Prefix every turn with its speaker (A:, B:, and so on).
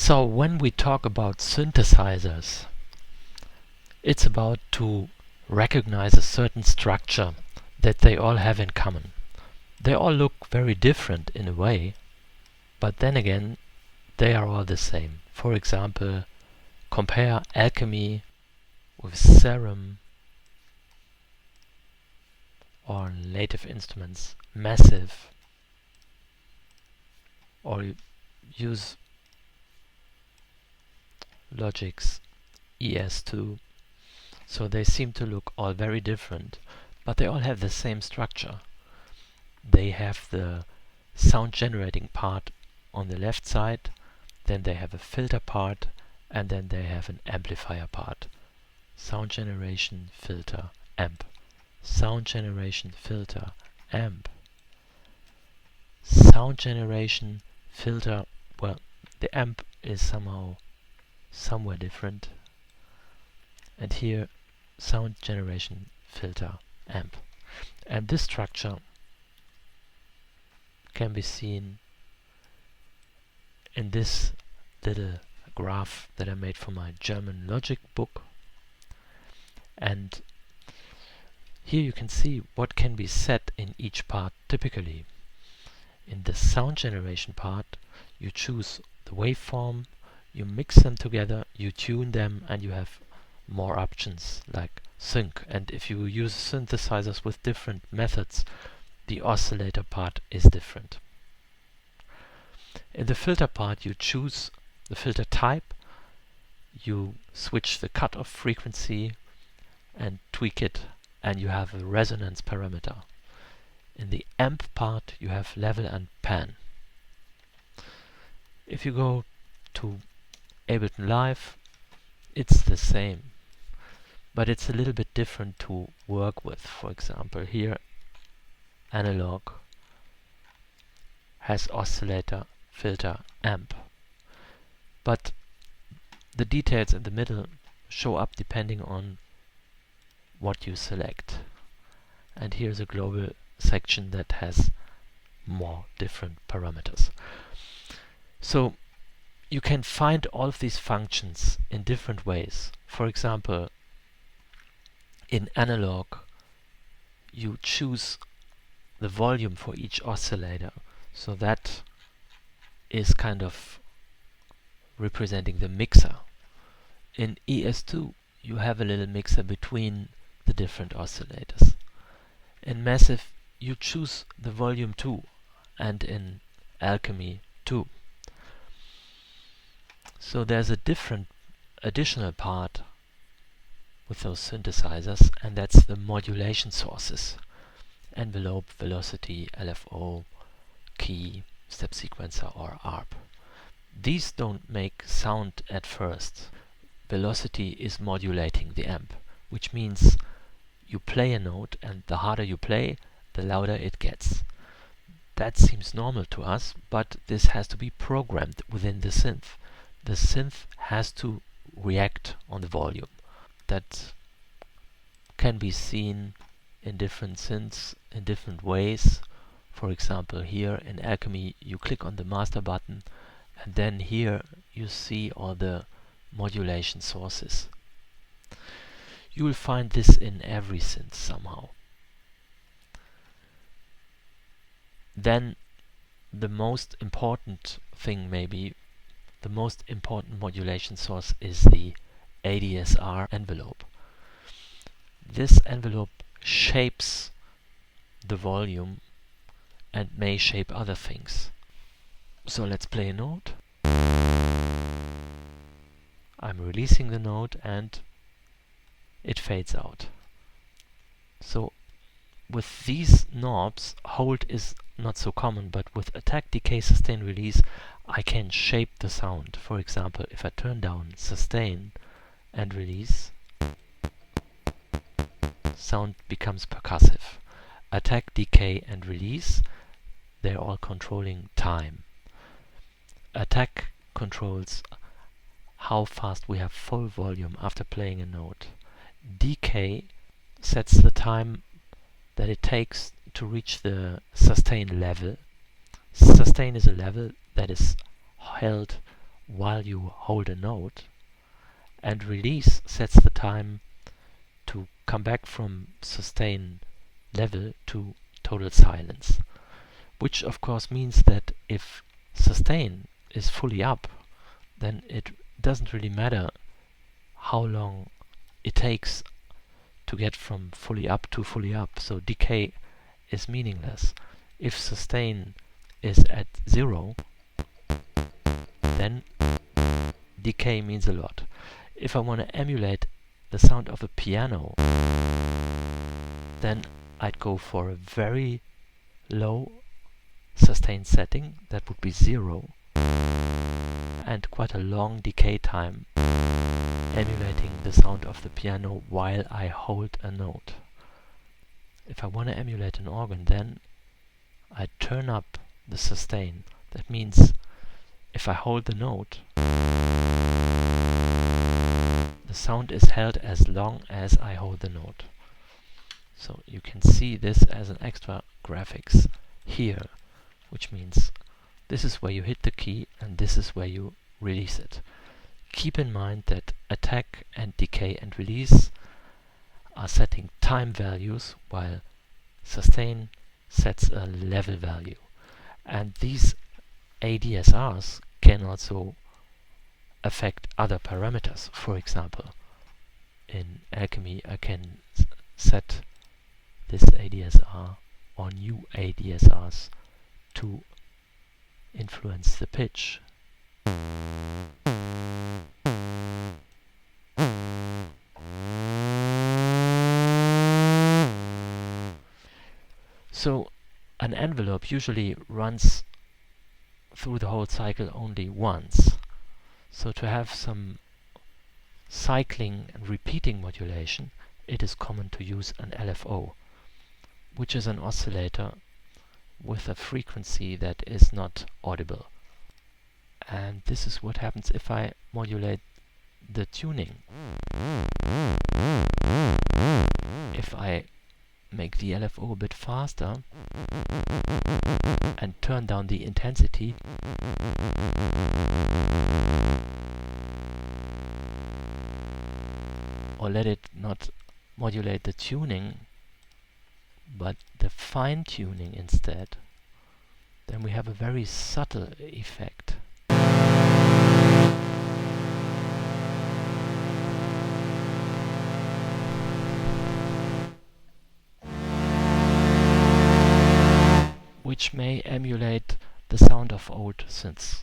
A: So when we talk about synthesizers, it's about to recognize a certain structure that they all have in common. They all look very different in a way, but then again, they are all the same. For example, compare Alchemy with Serum, or Native Instruments Massive, or use Logic's ES2. So they seem to look all very different, but they all have the same structure. They have the sound generating part on the left side, then they have a filter part, and then they have an amplifier part. Sound generation, filter, amp. Sound generation, filter, amp. Sound generation, filter, well, the amp is somewhere different. And here, sound generation, filter, amp. And this structure can be seen in this little graph that I made for my German Logic book. And here you can see what can be set in each part typically. In the sound generation part, you choose the waveform, you mix them together, you tune them, and you have more options like sync. And if you use synthesizers with different methods, the oscillator part is different. In the filter part, you choose the filter type, you switch the cutoff frequency and tweak it, and you have a resonance parameter. In the amp part, you have level and pan. If you go to Ableton Live, it's the same, but it's a little bit different to work with. For example, here analog has oscillator, filter, amp, but the details in the middle show up depending on what you select. And here's a global section that has more different parameters. So you can find all of these functions in different ways. For example, in analog, you choose the volume for each oscillator. So that is kind of representing the mixer. In ES2, you have a little mixer between the different oscillators. In Massive, you choose the volume too, and in Alchemy too. So there's a different additional part with those synthesizers, and that's the modulation sources. Envelope, velocity, LFO, key, step sequencer or ARP. These don't make sound at first. Velocity is modulating the amp, which means you play a note, and the harder you play, the louder it gets. That seems normal to us, but this has to be programmed within the synth. The synth has to react on the volume. That can be seen in different synths in different ways. For example, here in Alchemy, you click on the master button, and then here you see all the modulation sources. You will find this in every synth somehow. Then the most important thing, maybe the most important modulation source, is the ADSR envelope. This envelope shapes the volume and may shape other things. So let's play a note. I'm releasing the note and it fades out. So with these knobs, hold is not so common, but with attack, decay, sustain, release, I can shape the sound. For example, if I turn down sustain and release, sound becomes percussive. Attack, decay and release, they're all controlling time. Attack controls how fast we have full volume after playing a note. Decay sets the time that it takes to reach the sustain level. Sustain is a level that is held while you hold a note, and release sets the time to come back from sustain level to total silence. Which of course means that if sustain is fully up, then it doesn't really matter how long it takes to get from fully up to fully up. So decay is meaningless. If sustain is at 0, then decay means a lot. If I want to emulate the sound of a piano, then I'd go for a very low sustain setting, that would be 0, and quite a long decay time, emulating the sound of the piano while I hold a note. If I want to emulate an organ, then I turn up the sustain. That means if I hold the note, the sound is held as long as I hold the note. So you can see this as an extra graphics here, which means this is where you hit the key and this is where you release it. Keep in mind that attack and decay and release are setting time values, while sustain sets a level value. And these ADSRs can also affect other parameters. For example, in Alchemy I can set this ADSR or new ADSRs to influence the pitch. So an envelope usually runs through the whole cycle only once. So to have some cycling and repeating modulation, it is common to use an LFO, which is an oscillator with a frequency that is not audible. And this is what happens if I modulate the tuning. If I make the LFO a bit faster and turn down the intensity, or let it not modulate the tuning but the fine tuning instead, then we have a very subtle effect. Which may emulate the sound of old synths.